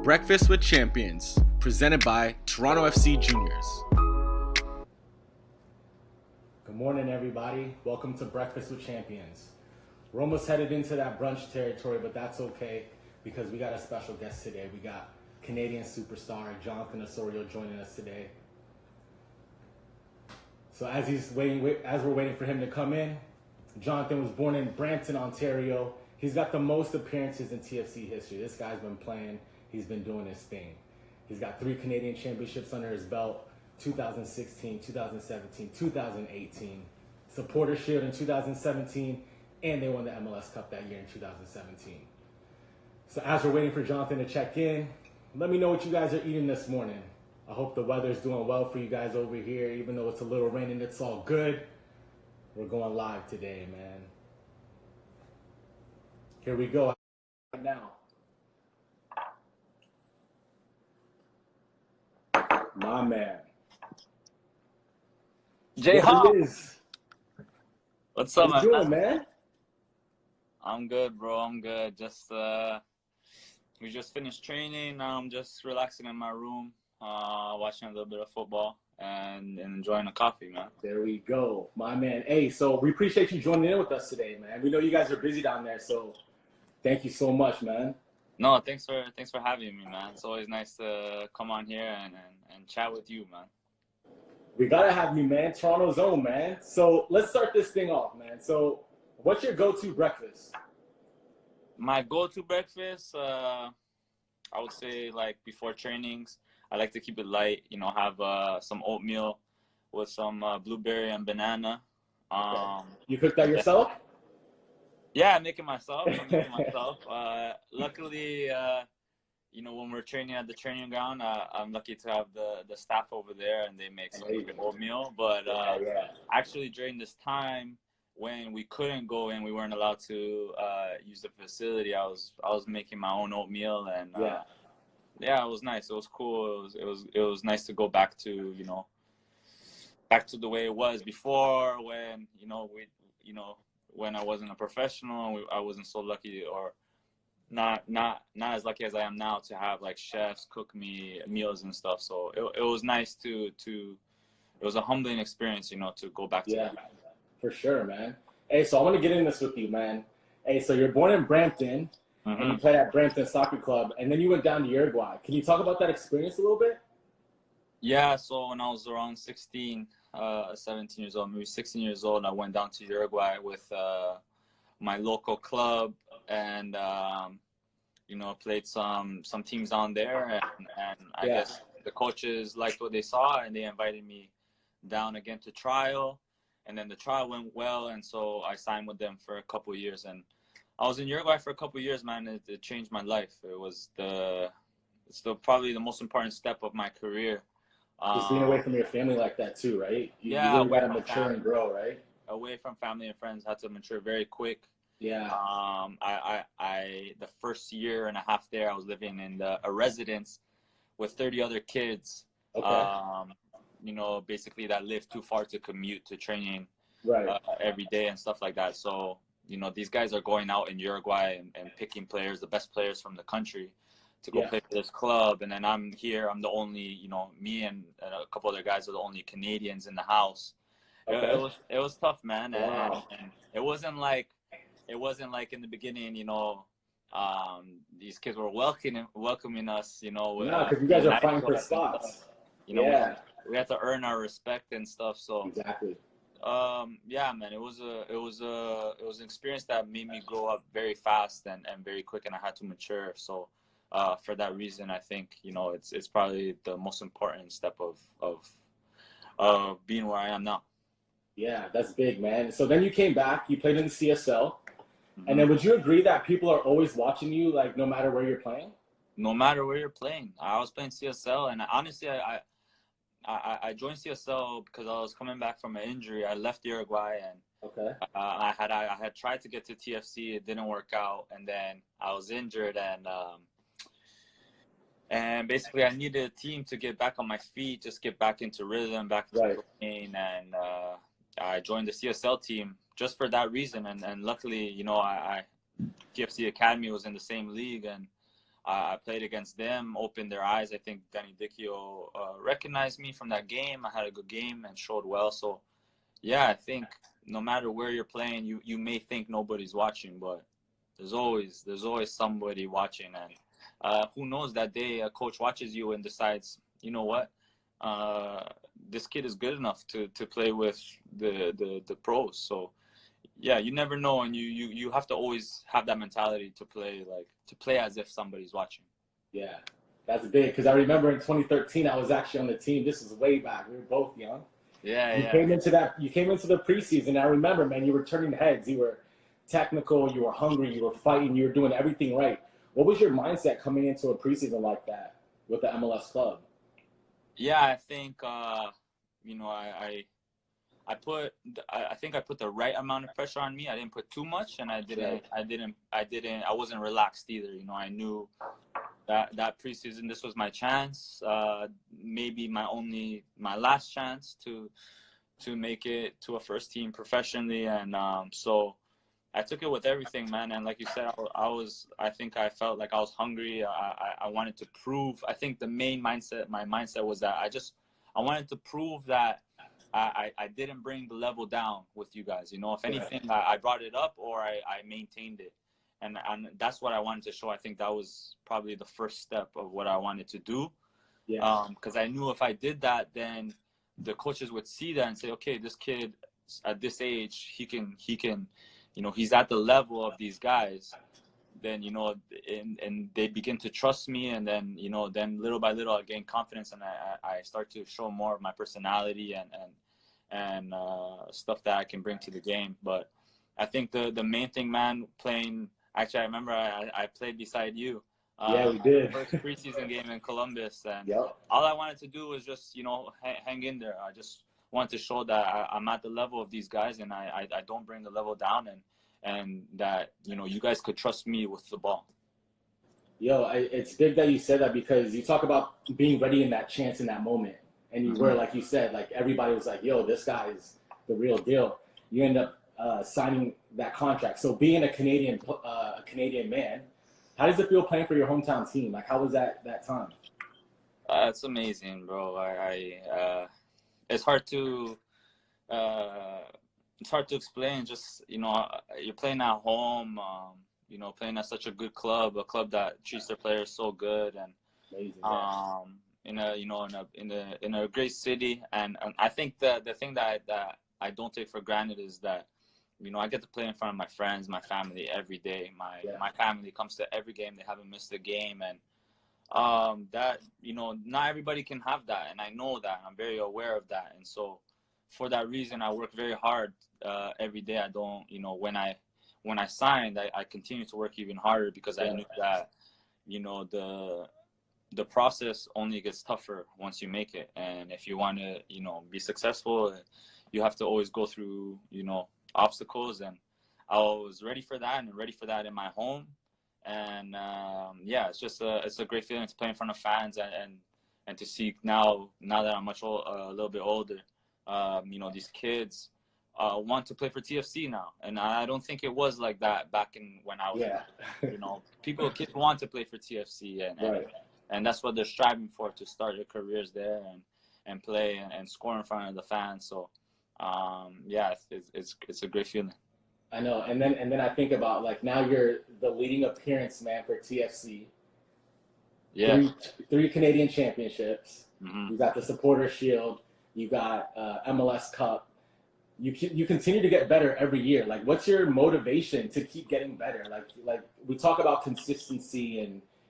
Breakfast with Champions, presented by Toronto FC Juniors. Good morning, everybody. Welcome to Breakfast with Champions. We're almost headed into that brunch territory, but that's okay because we got a special guest today. We got Canadian superstar Jonathan Osorio joining us today. So as we're waiting for him to come in, Jonathan was born in Brampton, Ontario. He's got the most appearances in TFC history. This guy's been playing. He's been doing his thing. He's got 3 Canadian championships under his belt, 2016, 2017, 2018. Supporter Shield in 2017, and they won the MLS Cup that year in 2017. So as we're waiting for Jonathan to check in, let me know what you guys are eating this morning. I hope the weather's doing well for you guys over here, even though it's a little raining, it's all good. We're going live today, man. Here we go right now. My man. Jay Hop. What's up, How you doing, man? I'm good, bro. I'm good. We just finished training. Now I'm just relaxing in my room, watching a little bit of football and enjoying a coffee, man. There we go, my man. Hey, so we appreciate you joining in with us today, man. We know you guys are busy down there, so thank you so much, man. No, thanks for having me, man. It's always nice to come on here and chat with you, man. We gotta have you, man. Toronto's own, man. So let's start this thing off, man. So what's your go-to breakfast? My go-to breakfast, I would say, like, before trainings, I like to keep it light, have some oatmeal with some blueberry and banana. You cook that yourself? Yeah, I'm making myself. Luckily, when we're training at the training ground, I'm lucky to have the staff over there, and they make some good oatmeal. But actually, during this time when we couldn't go in, we weren't allowed to use the facility. I was making my own oatmeal, and it was nice. It was cool. It was nice to go back to back to the way it was before, when when I wasn't a professional. I wasn't so lucky, or not as lucky as I am now, to have like chefs cook me meals and stuff. So it was nice to it was a humbling experience, to go back to that. For sure, man. Hey, so I want to get in this with you, man. Hey, so you're born in Brampton, and you played at Brampton Soccer Club, and then you went down to Uruguay. Can you talk about that experience a little bit? Yeah, so when I was around 17 years old, maybe 16 years old, I went down to Uruguay with my local club, and played some teams down there, and I guess the coaches liked what they saw, and they invited me down again to trial, and then the trial went well, and so I signed with them for a couple of years, and I was in Uruguay for a couple of years, man. It changed my life. It's probably the most important step of my career. Just being away from your family like that too, right? You really got to mature and grow, right? Away from family and friends, had to mature very quick. Yeah. I the first year and a half there, I was living in a residence with 30 other kids. Okay. Basically that lived too far to commute to training every day and stuff like that. So, these guys are going out in Uruguay and picking players, the best players from the country, to go play for this club. And then I'm here. I'm the only, me and a couple other guys are the only Canadians in the house. Okay. It was tough, man. Wow. And it wasn't like in the beginning, these kids were welcoming us, because you guys are fighting for spots. We had to earn our respect and stuff. So exactly. Man, it was an experience that made me grow up very fast and very quick, and I had to mature. So for that reason, I think it's probably the most important step of being where I am now. Yeah, that's big, man. So then you came back, you played in the CSL, and then would you agree that people are always watching you, like, no matter where you're playing? No matter where you're playing. I was playing CSL, and honestly, I joined CSL because I was coming back from an injury. I left Uruguay, and I had tried to get to TFC. It didn't work out, and then I was injured, and basically I needed a team to get back on my feet, just get back into rhythm, back to playing, and I joined the CSL team just for that reason. And luckily, TFC Academy was in the same league, and I played against them, opened their eyes. I think Danny Dicchio recognized me from that game. I had a good game and showed well. So, yeah, I think no matter where you're playing, you may think nobody's watching, but there's always somebody watching. And who knows, that day a coach watches you and decides, you know what, this kid is good enough to play with the pros. So, yeah, you never know, and you have to always have that mentality to play as if somebody's watching. Yeah, that's big, because I remember in 2013 I was actually on the team. This is way back. We were both young. You came into the preseason. I remember, man, you were turning heads. You were technical. You were hungry. You were fighting. You were doing everything right. What was your mindset coming into a preseason like that with the MLS club? Yeah, I think you know, I think I put the right amount of pressure on me. I didn't put too much, and I wasn't relaxed either. You know, I knew that preseason, this was my chance, maybe my last chance to make it to a first team professionally. And so I took it with everything, man. And like you said, I think I felt like I was hungry. I wanted to prove. I think my mindset was that I wanted to prove that I didn't bring the level down with you guys. You know, if anything, I brought it up, or I maintained it. And that's what I wanted to show. I think that was probably the first step of what I wanted to do. Yeah. Because I knew if I did that, then the coaches would see that and say, okay, this kid at this age, he can, you know, he's at the level of these guys. Then, you know, and they begin to trust me, and then, you know, then little by little I gain confidence, and I start to show more of my personality and stuff that I can bring to the game. But I think the main thing, man, playing. Actually, I remember I played beside you. Yeah, we did. First preseason game in Columbus, and all I wanted to do was just, you know, hang in there. I just wanted to show that I'm at the level of these guys, and I don't bring the level down, and that, you know, you guys could trust me with the ball. Yo, it's big that you said that, because you talk about being ready in that chance, in that moment, and you were, like you said, like everybody was like, yo, this guy is the real deal. You end up signing that contract. So being a Canadian man, how does it feel playing for your hometown team? Like, how was that time? It's amazing, bro. It's hard to explain. Just, you know, you're playing at home, you know, playing at such a good club, a club that treats their players so good, and amazing, in a great city. And I think the thing that I don't take for granted is that, you know, I get to play in front of my friends, my family every day. My family comes to every game. They haven't missed a game. And that, you know, not everybody can have that. And I know that. I'm very aware of that. And so for that reason, I work very hard every day. I don't, you know, when I signed, I continue to work even harder, because I knew that, you know, the process only gets tougher once you make it. And if you want to, you know, be successful, you have to always go through, you know, obstacles. And I was ready for that, and ready for that in my home. And it's a great feeling to play in front of fans, and to see now that I'm a little bit older, you know, these kids want to play for TFC now. And I don't think it was like that back in when I was you know, kids want to play for TFC, and that's what they're striving for, to start their careers there and play and score in front of the fans. So it's a great feeling. I know. And then I think about, like, now you're the leading appearance man for TFC. Yeah. Three Canadian championships. Mm-hmm. You got the Supporter Shield. You got MLS Cup. You continue to get better every year. Like, what's your motivation to keep getting better? Like we talk about consistency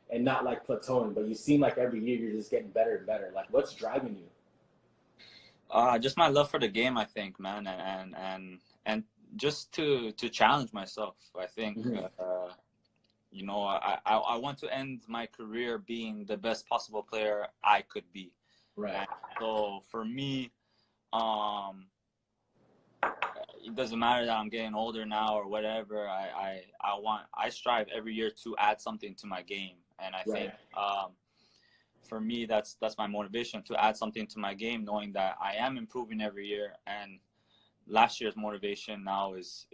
and not like plateauing, but you seem like every year you're just getting better and better. Like, what's driving you? Just my love for the game, I think, man, and just to challenge myself. I think, you know, I want to end my career being the best possible player I could be. Right. And so for me, it doesn't matter that I'm getting older now or whatever. I strive every year to add something to my game, and I think for me that's my motivation, to add something to my game, knowing that I am improving every year. And last year's motivation now is,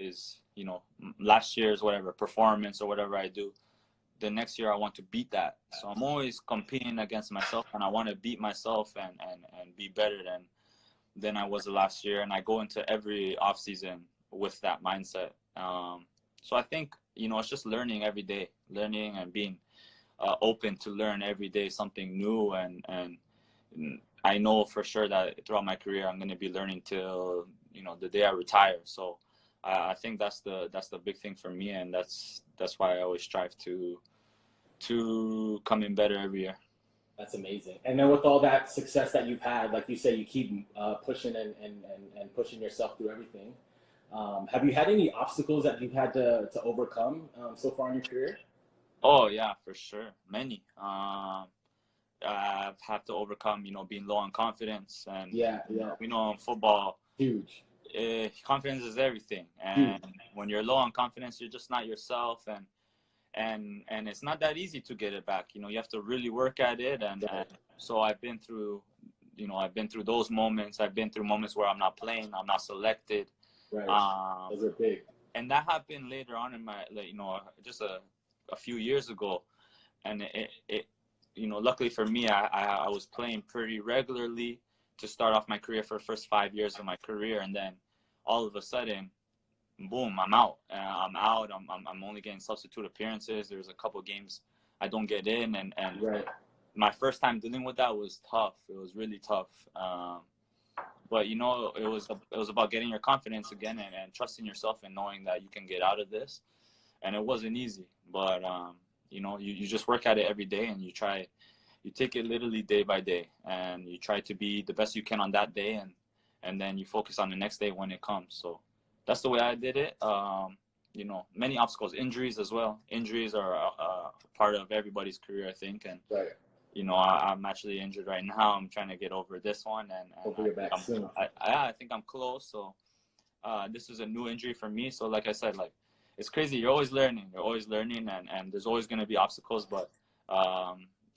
you know, last year's whatever performance or whatever I do, the next year I want to beat that. So I'm always competing against myself, and I want to beat myself and be better than I was the last year. And I go into every off season with that mindset. So I think, you know, it's just learning every day, learning and being open to learn every day something new. And I know for sure that throughout my career, I'm going to be learning till, you know, the day I retire. So I think that's the big thing for me. And that's why I always strive to come in better every year. That's amazing. And then with all that success that you've had, like you say, you keep pushing and pushing yourself through everything. Have you had any obstacles that you've had to overcome so far in your career? Oh yeah, for sure. Many. I've had to overcome, you know, being low on confidence, and we know in football, huge. Confidence is everything. And when you're low on confidence, you're just not yourself, and it's not that easy to get it back. You know, you have to really work at it. And so I've been through those moments. I've been through moments where I'm not playing, I'm not selected. Right. Those are big. And that happened later on in my, like, you know, just a few years ago. And it you know, luckily for me, I was playing pretty regularly to start off my career for the first 5 years of my career. And then all of a sudden, boom, I'm out. I'm only getting substitute appearances. There's a couple of games I don't get in. And my first time dealing with that was tough. It was really tough. But, you know, it was about getting your confidence again and trusting yourself and knowing that you can get out of this. And it wasn't easy. But, you know, you just work at it every day, and you take it literally day by day, and you try to be the best you can on that day, and then you focus on the next day when it comes. So that's the way I did it. You know, many obstacles, injuries as well. Injuries are part of everybody's career, I think. And, you know, I'm actually injured right now. I'm trying to get over this one. And hopefully you're back soon. I think I'm close. So this is a new injury for me. So like I said, like, it's crazy. You're always learning. And there's always going to be obstacles. But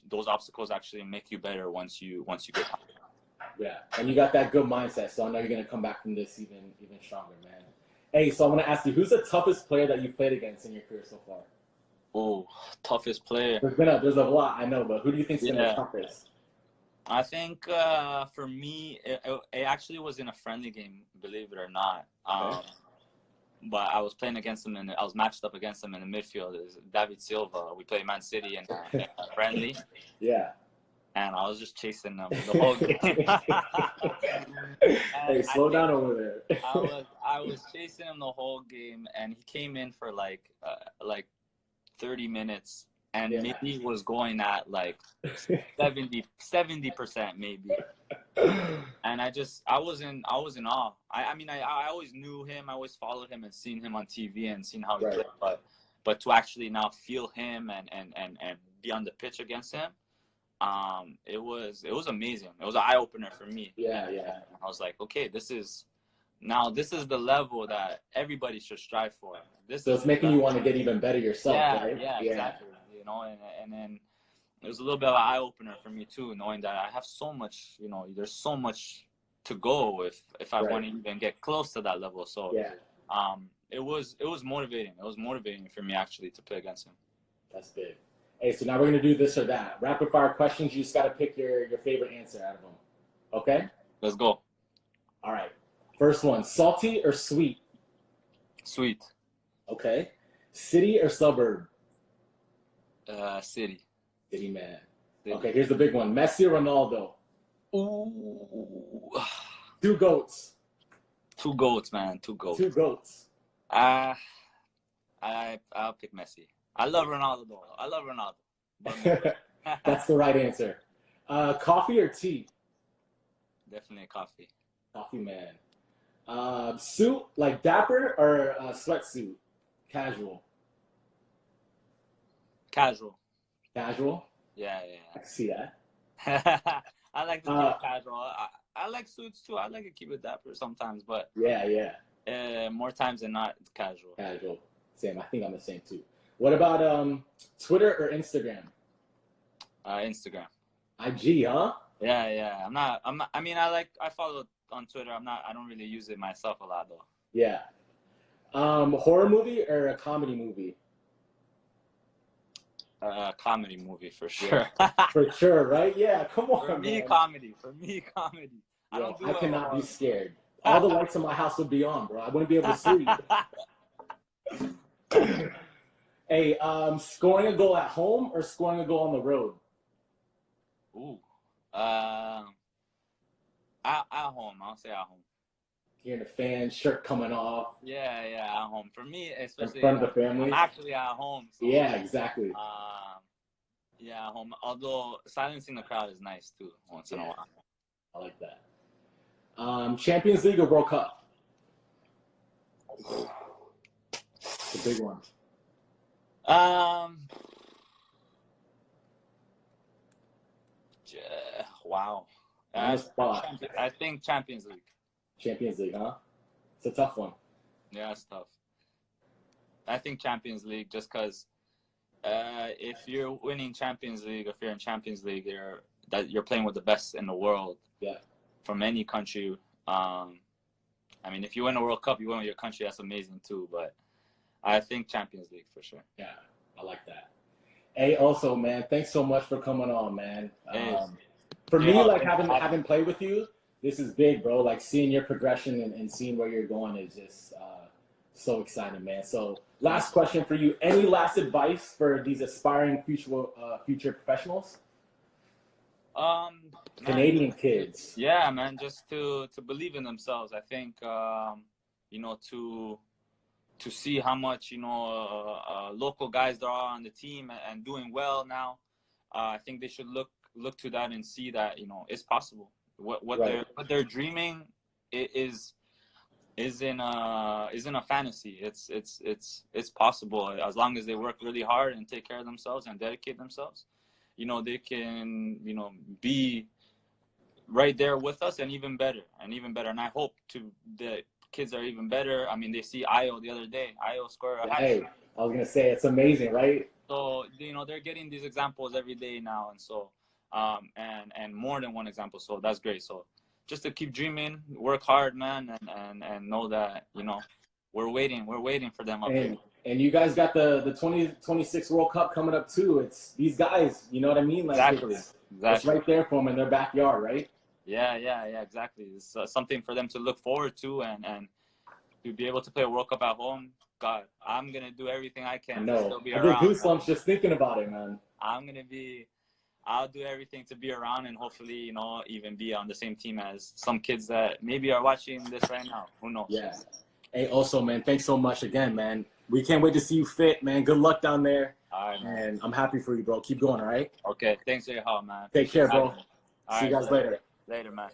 those obstacles actually make you better once you get out. Yeah, and you got that good mindset, so I know you're going to come back from this even stronger, man. Hey, so I want to ask you, who's the toughest player that you've played against in your career so far? Oh, toughest player. There's a lot, I know, but who do you think's been the toughest? I think for me, it actually was in a friendly game, believe it or not. But I was playing against him, and I was matched up against him in the midfield. It was David Silva. We played Man City and friendly. Yeah. And I was just chasing him the whole game. Hey, slow down over there. I was chasing him the whole game, and he came in for like 30 minutes, and maybe was going at like 70% maybe. And I was in awe. I mean, I always knew him. I always followed him and seen him on TV and seen how he played. But to actually now feel him and be on the pitch against him, it was amazing. It was an eye opener for me. Yeah. I was like, okay, this is the level that everybody should strive for. So it's making you want to get even better yourself, right? Yeah, exactly. You know, and then it was a little bit of an eye opener for me too, knowing that I have so much. You know, there's so much to go if I want to even get close to that level. So it was motivating. It was motivating for me actually to play against him. That's big. Hey, so now we're gonna do this or that. Rapid fire questions. You just gotta pick your favorite answer out of them. Okay? Let's go. All right. First one: salty or sweet? Sweet. Okay. City or suburb? City. City, man. City. Okay, here's the big one: Messi or Ronaldo? Ooh. Two goats. Two goats, man. Two goats. Two goats. I'll pick Messi. I love Ronaldo, though. I love Ronaldo. But that's the right answer. Coffee or tea? Definitely coffee. Coffee, man. Suit, like dapper, or sweatsuit? Casual. Casual. Casual? Yeah. I can see that. I like to keep it casual. I like suits too. I like to keep it dapper sometimes, but more times than not, it's casual. Casual. Same. I think I'm the same too. What about Twitter or Instagram? Instagram. IG, huh? Yeah. I'm not. I mean, I follow on Twitter. I don't really use it myself a lot though. Yeah. Horror movie or a comedy movie? Comedy movie for sure. For sure, right? Yeah, come on, For me, man. comedy. For me, comedy. Yo, I cannot be scared. All the lights in my house would be on, bro. I wouldn't be able to sleep. Hey, scoring a goal at home or scoring a goal on the road? Ooh. At home. I'll say at home. Hearing the fan shirt coming off. Yeah, at home. For me, especially in front of the family. I'm actually at home. So, yeah, exactly. Yeah, at home. Although silencing the crowd is nice too, once in a while. I like that. Champions League or World Cup? The big one. Wow. On the spot. I think Champions League. Champions League, huh? It's a tough one. Yeah, it's tough. I think Champions League, just because if you're winning Champions League, if you're in Champions League, you're playing with the best in the world. Yeah. From any country. I mean, if you win a World Cup, you win with your country. That's amazing too. But I think Champions League for sure. Yeah, I like that. Hey, also, man, thanks so much for coming on, man. For me, like having played with you, this is big, bro. Like seeing your progression and seeing where you're going is just so exciting, man. So, last question for you: any last advice for these aspiring future professionals? Canadian kids. Yeah, man, just to believe in themselves. I think to see how much local guys there are on the team and doing well now. I think they should look to that and see that it's possible. What they're dreaming isn't a fantasy. It's possible as long as they work really hard and take care of themselves and dedicate themselves. They can be right there with us and even better. And I hope the kids are even better. I mean, they see Ayo the other day. Ayo scored a hat trick. Hey, I was gonna say it's amazing, right? So they're getting these examples every day now, and so and more than one example. So that's great. So just to keep dreaming, work hard, man, and know that we're waiting for them up here. And you guys got the 2026 World Cup coming up too. It's these guys, you know what I mean? Like exactly. It's right there for them in their backyard, right? Yeah, exactly. It's something for them to look forward to, and to be able to play a World Cup at home. God, I'm gonna do everything I can to still be around. I get goosebumps just thinking about it, man. I'll do everything to be around and hopefully, even be on the same team as some kids that maybe are watching this right now. Who knows? Yeah. Hey, also, man, thanks so much again, man. We can't wait to see you fit, man. Good luck down there. All right, man. And I'm happy for you, bro. Keep going, all right? Okay. Thanks for your help, man. Take care, bro. See you guys later. Later, man.